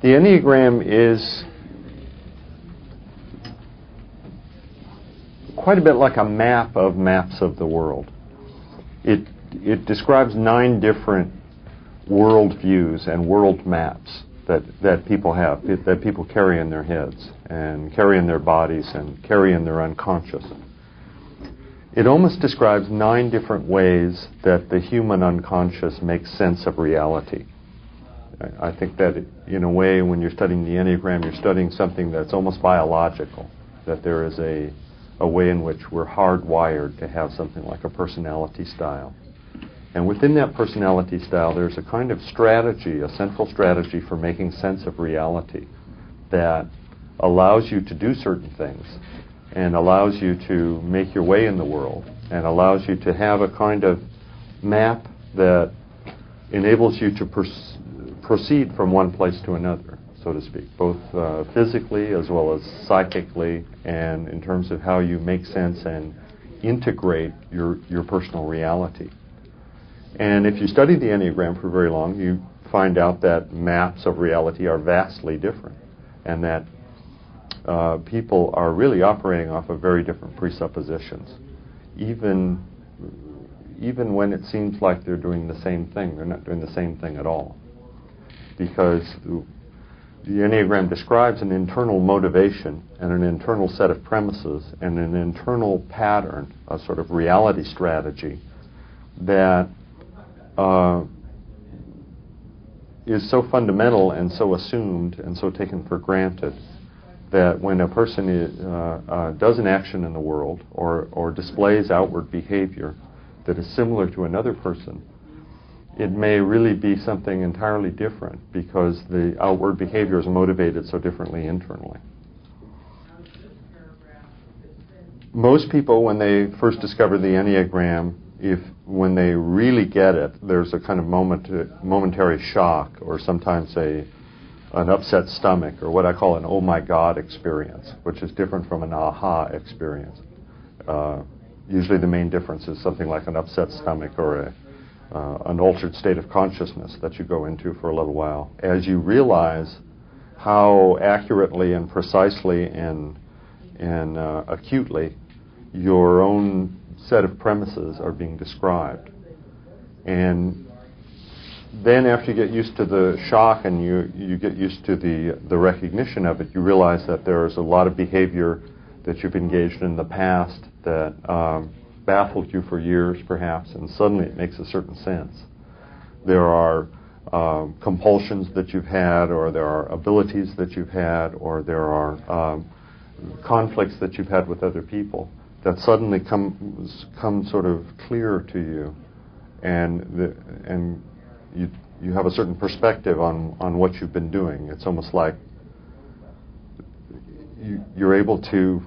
The Enneagram is quite a bit like a map of maps of the world. It describes 9 different world views and world maps that people have, that people carry in their heads and carry in their bodies and carry in their unconscious. It almost describes 9 different ways that the human unconscious makes sense of reality. I think that, in a way, when you're studying the Enneagram, you're studying something that's almost biological, that there is a way in which we're hardwired to have something like a personality style. And within that personality style, there's a kind of strategy, a central strategy for making sense of reality that allows you to do certain things and allows you to make your way in the world and allows you to have a kind of map that enables you to proceed from one place to another, so to speak, both physically as well as psychically, and in terms of how you make sense and integrate your personal reality. And if you study the Enneagram for very long, you find out that maps of reality are vastly different, and that people are really operating off of very different presuppositions. Even when it seems like they're doing the same thing, they're not doing the same thing at all. Because the Enneagram describes an internal motivation and an internal set of premises and an internal pattern, a sort of reality strategy that is so fundamental and so assumed and so taken for granted that when a person does an action in the world or displays outward behavior that is similar to another person, it may really be something entirely different because the outward behavior is motivated so differently internally. Most people, when they first discover the Enneagram, when they really get it, there's a kind of momentary shock, or sometimes an upset stomach, or what I call an oh my God experience, which is different from an aha experience. Usually the main difference is something like an upset stomach or an altered state of consciousness that you go into for a little while, as you realize how accurately and precisely and acutely your own set of premises are being described. And then after you get used to the shock and you get used to the recognition of it, you realize that there's a lot of behavior that you've engaged in the past that baffled you for years, perhaps, and suddenly it makes a certain sense. There are compulsions that you've had, or there are abilities that you've had, or there are conflicts that you've had with other people that suddenly come sort of clear to you, and you have a certain perspective on what you've been doing. It's almost like you're able to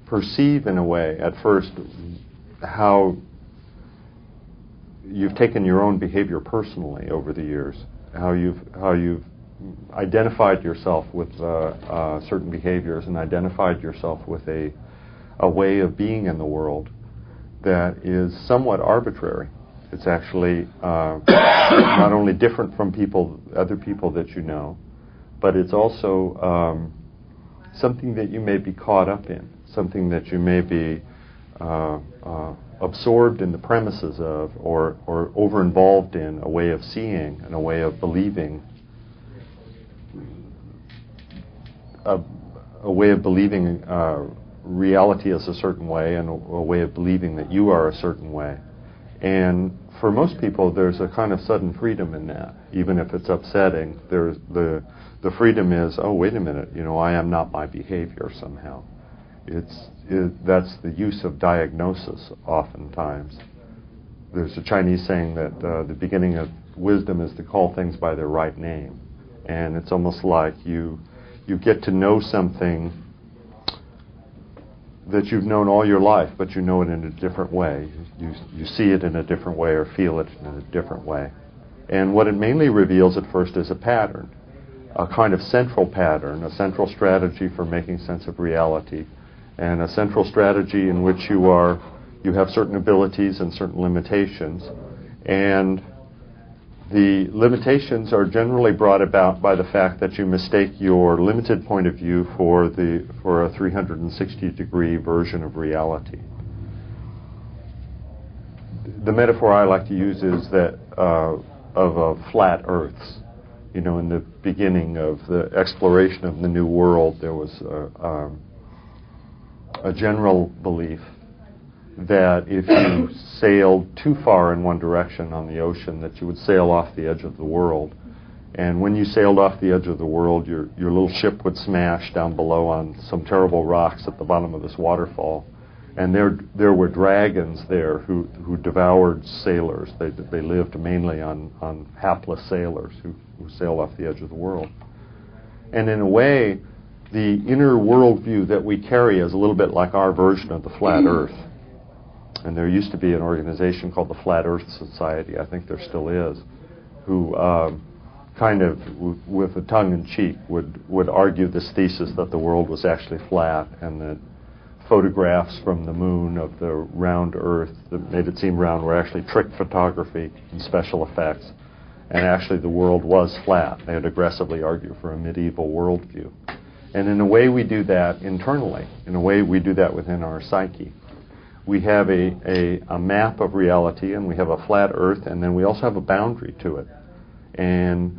perceive in a way at first how you've taken your own behavior personally over the years, how you've identified yourself with certain behaviors and identified yourself with a way of being in the world that is somewhat arbitrary. It's actually not only different from other people that you know, but it's also something that you may be caught up in, something that you may be absorbed in the premises of, or over-involved in, a way of seeing and a way of believing, a way of believing reality is a certain way, and a way of believing that you are a certain way. And for most people, there's a kind of sudden freedom in that. Even if it's upsetting, there's the freedom is, oh, wait a minute, I am not my behavior somehow. That's the use of diagnosis oftentimes. There's a Chinese saying that the beginning of wisdom is to call things by their right name. And it's almost like you get to know something that you've known all your life, but you know it in a different way. You see it in a different way or feel it in a different way. And what it mainly reveals at first is a pattern, a kind of central pattern, a central strategy for making sense of reality, and a central strategy in which you have certain abilities and certain limitations, and The limitations are generally brought about by the fact that you mistake your limited point of view for a 360-degree version of reality. The metaphor I like to use is that of a flat Earth. You know, in the beginning of the exploration of the New World, there was a general belief that if you sailed too far in one direction on the ocean, that you would sail off the edge of the world. And when you sailed off the edge of the world, your little ship would smash down below on some terrible rocks at the bottom of this waterfall. And there were dragons there who devoured sailors. They lived mainly on hapless sailors who sailed off the edge of the world. And in a way, the inner worldview that we carry is a little bit like our version of the flat Earth. And there used to be an organization called the Flat Earth Society, I think there still is, who kind of, with a tongue-in-cheek, would argue this thesis that the world was actually flat, and that photographs from the moon of the round Earth that made it seem round were actually trick photography and special effects, and actually the world was flat. They would aggressively argue for a medieval worldview. And in a way we do that internally. In a way we do that within our psyche. We have a map of reality, and we have a flat Earth, and then we also have a boundary to it. And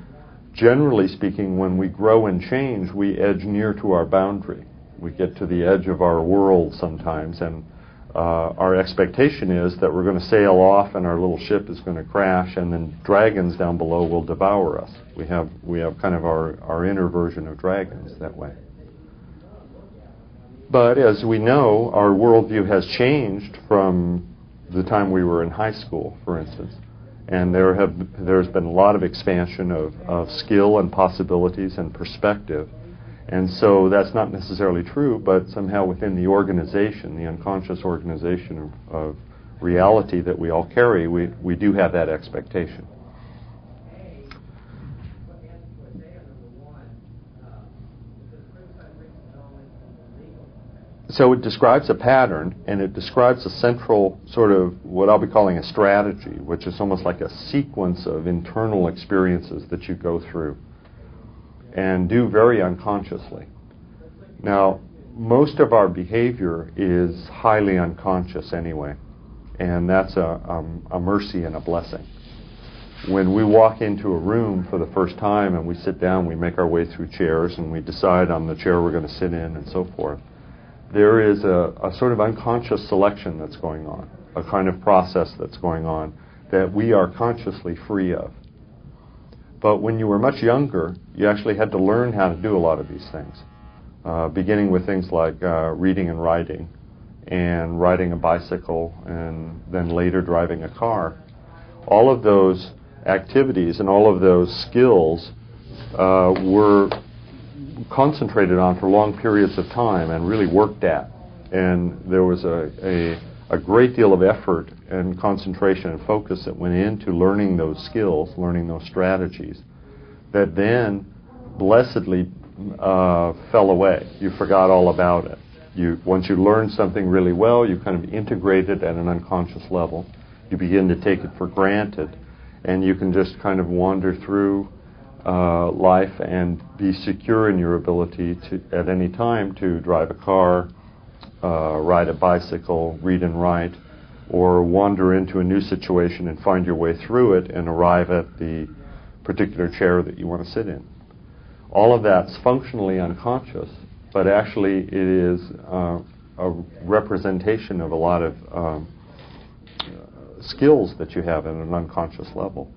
generally speaking, when we grow and change, we edge near to our boundary. We get to the edge of our world sometimes, and our expectation is that we're going to sail off and our little ship is going to crash, and then dragons down below will devour us. We have kind of our inner version of dragons that way. But as we know, our worldview has changed from the time we were in high school, for instance. And there's been a lot of expansion of skill and possibilities and perspective. And so that's not necessarily true, but somehow within the organization, the unconscious organization of reality that we all carry, we do have that expectation. So it describes a pattern, and it describes a central sort of what I'll be calling a strategy, which is almost like a sequence of internal experiences that you go through and do very unconsciously. Now, most of our behavior is highly unconscious anyway, and that's a mercy and a blessing. When we walk into a room for the first time and we sit down, we make our way through chairs and we decide on the chair we're going to sit in and so forth. There is a sort of unconscious selection that's going on, a kind of process that's going on that we are consciously free of. But when you were much younger, you actually had to learn how to do a lot of these things, beginning with things like reading and writing, and riding a bicycle, and then later driving a car. All of those activities and all of those skills were concentrated on for long periods of time and really worked at. And there was a great deal of effort and concentration and focus that went into learning those skills, learning those strategies, that then blessedly fell away. You forgot all about it. Once you learn something really well, you kind of integrate it at an unconscious level. You begin to take it for granted, and you can just kind of wander through life and be secure in your ability to, at any time, to drive a car, ride a bicycle, read and write, or wander into a new situation and find your way through it and arrive at the particular chair that you want to sit in. All of that's functionally unconscious, but actually it is a representation of a lot of skills that you have at an unconscious level.